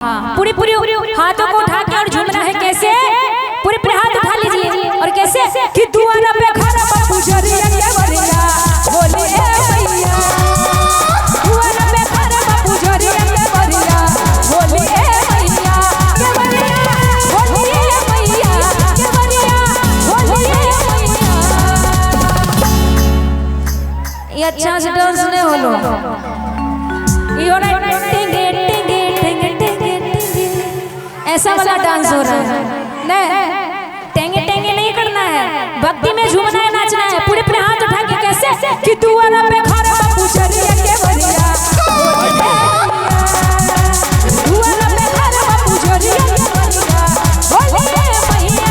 हाँ, पूरी पूरी हाथों को उठा के और झूमना है। कैसे? पूरे पूरे हाथ उठा लीजिए। और कैसे कि दुआरा पे खड़ा बापू जरिया के बरिया बोले भैया, दुआरा पे खड़ा बापू जरिया के बरिया बोले भैया के बरिया बोले भैया के बरिया बोले भैया। ये अच्छा से डांस नहीं होलो, ये हो रहा ऐसा वाला डांस हो रहा है। नहीं, टेंगे टेंगे नहीं करना है, भक्ति में झूमना है, नाचना है। पूरे पूरे हाथ उठा के कैसे कि दुआरा पे खड़ा बापू जरिया के बरिया दुआरा पे खड़ा बापू जरिया के बरिया बोले भैया।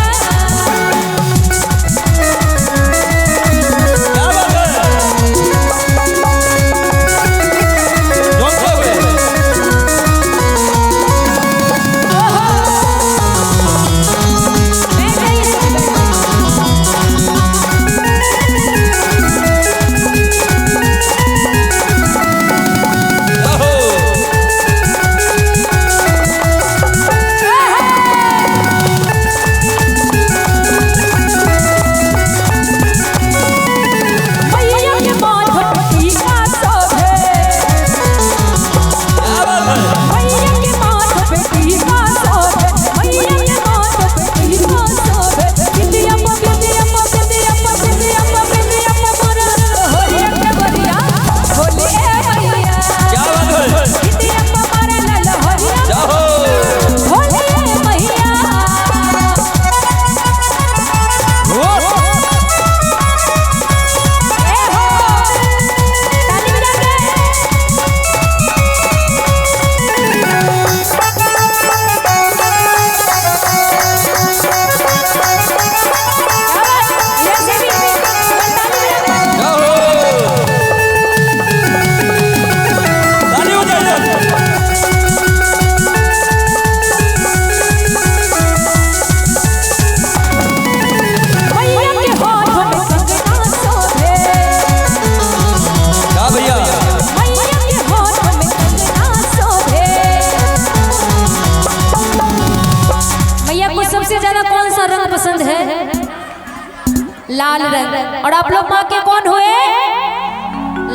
लाल रंग। और आप लोग माँ के कौन हुए?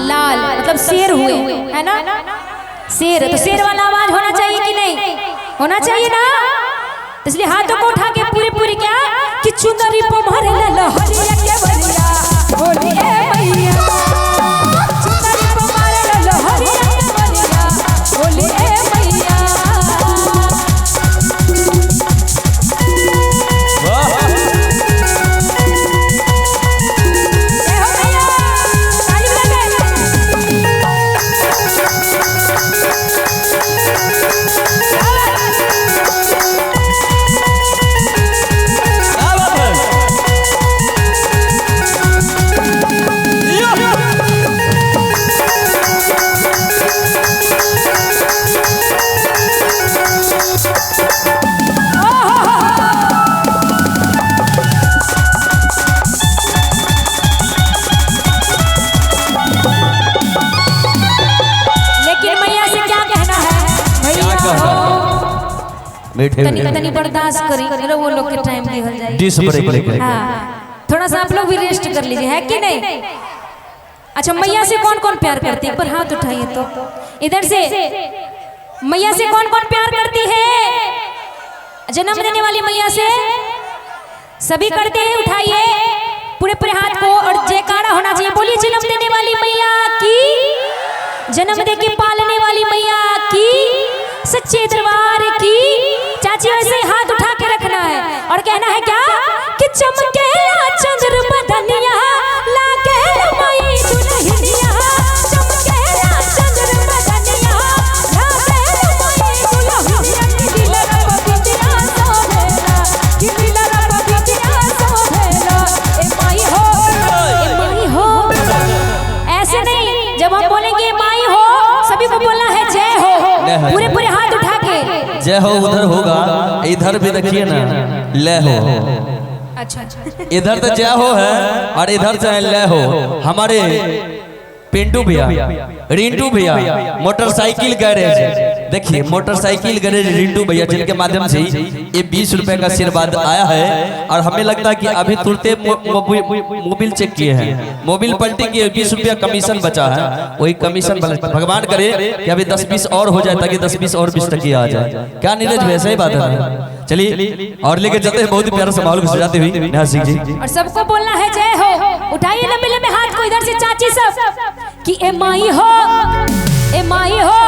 लाल मतलब शेर हुए, है ना? शेर, तो शेर वाला आवाज होना चाहिए कि नहीं? होना चाहिए ना। इसलिए हाथों को उठा के पूरी पूरी क्या कि चुनरी पे मारे लहरिया के बरिया बोले भैया, चुनरी पे मारे लहरिया के बरिया बोले भैया। तनी बर्दाश्त करी, वो लोग के टाइम नहीं हो जाएगी। हाँ, थोड़ा सा आप लोग भी रेस्ट कर लीजिए, है कि नहीं? अच्छा, मैया से कौन कौन प्यार करती है? एक बार हाथ उठाइए तो। इधर से मैया से कौन कौन प्यार करती है? जन्म देने वाली मैया से सभी करते हैं। उठाइए पूरे पूरे हाथ को और जयकारा होना चाहिए। बोलिए जन्म देने वाली मैया की, जन्म दे के पालने वाली मैया की, सच्चे दरबार की। चाची वैसे हाथ उठा के रखना है और कहना है क्या कि चमकेला चंद्र बदनिया लागे माई दुल्हनिया, चमकेला चंद्र बदनिया लागे माई दुल्हनिया। कि दिलरा पबितिया सोहेला, कि दिलरा पबितिया सोहेला। ए माई हो, ए माई हो। ऐसे नहीं, जब हम बोलेंगे माई हो सभी को बोलना है जय हो। पूरे पूरे हाथ उठा के जय हो उधर होगा, इधर भी देखिए ना ले हो। अच्छा, इधर तो जय हो है और इधर से ले हो। हमारे पिंटू भैया, रिंटू भैया, मोटरसाइकिल गैरेज। देखिए मोटरसाइकिल गैरेज रिंटू भैया, जिनके माध्यम से ये 20 रुपए का आशीर्वाद आया है। और हमें लगता है कि अभी तुरंत मोबिल चेक किए हैं, मोबिल पलटी किए, 20 रुपया कमीशन बचा है। वही कमीशन भगवान करे कि अभी 10-20 और हो जाए, ताकि 10-20 और 20 तक आ जाए। क्या नीरज भैया सही बात है? चलिए और लेके चलते हैं बहुत ही प्यारा समारोह को सजाते हुए नेहा सिंह जी। और सबको बोलना है जय हो। उठाइए ना मिले में हाथ को इधर से चाची सब कि ए माई हो, ए माई हो,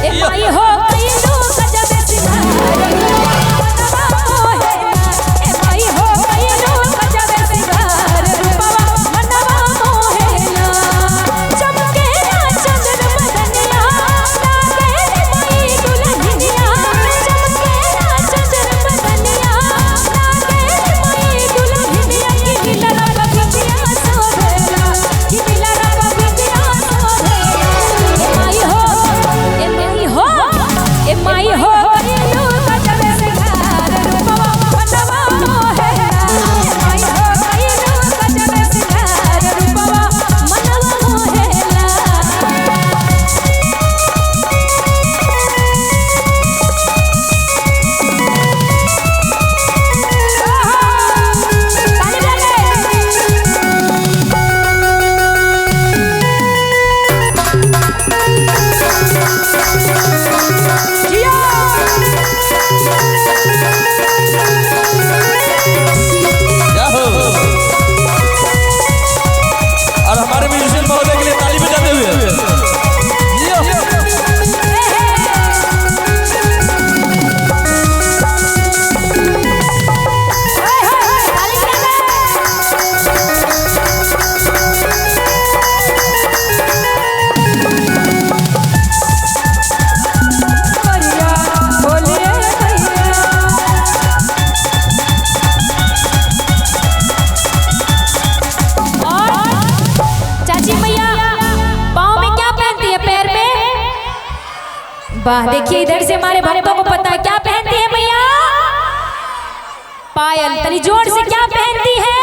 ए माई हो, कई लोग गजब सिंगार ए माई हो, कई लोग गजब सिंगार रूपवा मनवा मोहेला चमके ना चंद्र बदनिया लागे माई दुल्हनिया चमके ना चंद्र बदनिया लागे माई दुल्हनिया की दिलरा बबिया सोहेला की दिलरा बबिया सोहेला ए माई हो, ए माई हो, ए माई हो, कई लोग गजब सिंगार रूपवा मनवा मोहेला ए माई हो, कई लोग गजब सिंगार रूपवा मनवा मोहेला। क्या हो? और हमारे म्यूजिशियन महोदय के लिए ताली बजाते हुए चाची मैया पाँव में क्या पहनती है, पैर में? वाह, देखिए इधर से हमारे भक्तों को पता है क्या पहनती है मैया। पायल। तनी जोर से क्या पहनती है?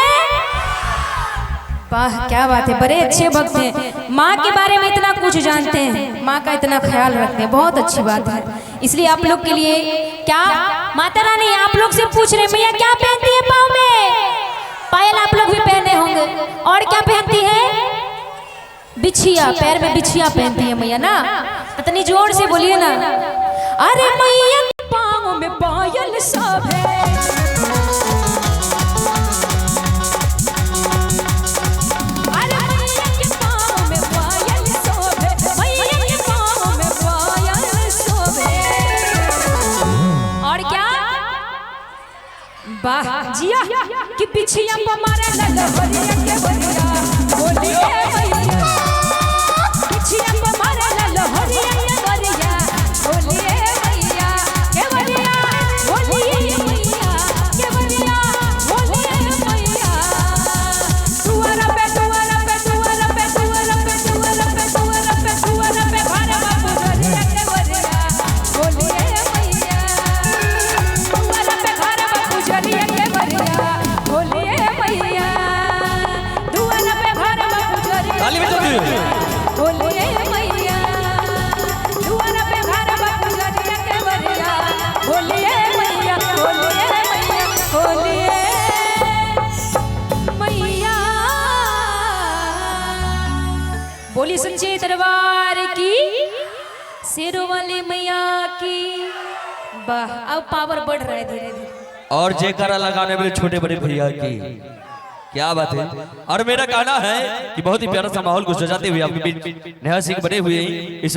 वाह क्या बात है, बड़े अच्छे भक्त हैं। माँ के बारे में इतना कुछ जानते हैं, माँ का इतना ख्याल रखते हैं, बहुत अच्छी बात है। इसलिए आप लोग के लिए क्या माता रानी आप लोग से पूछ रहे मैया क्या पहनती है पाँव में? पायल आप लोग भी पहने होंगे। और क्या पहनती है? बिछिया, पैर में बिछिया पहनती है मैया ना। इतनी जोर से बोलिए ना। अरे मैया के पाँव में पायल सब है, अरे मैया के पाँव में पायल सब है, मैया के पाँव में पायल सब है। और क्या? वाह जिया कि बिछिया पर मारे ललहरिया के बरिया बोलिए मैया, बिछिया पर मारे ललहरिया के बरिया बोलिए मैया के बरिया बोलिए मैया के बरिया बोलिए मैया। दुआरा पे दुआरा पे दुआरा पे दुआरा पे दुआरा पे दुआरा पे दुआरा पे घर बाबू डरिया के बरिया बोलिए मैया। दुआरा पे घर बाबू डरिया के बरिया बोलिए मैया। दुआरा पे घर बाबू डरिया ताली बजाते हुए बोलिए मैया। दुआरा पे घर बाबू डरिया के बरिया बोलिए मैया बोलिए मैया बोलिए मैया। बोली सच्चे दरबार की, शेरों वाली मैया की। वाह, अब पावर बढ़ रहा है धीरे धीरे। और जयकारा लगाने वाले छोटे बड़े भैया की क्या बात है। और मेरा कहना है कि बहुत ही प्यारा सा माहौल को सजाते हुए आपके बीच नेहा सिंह बने हुए इस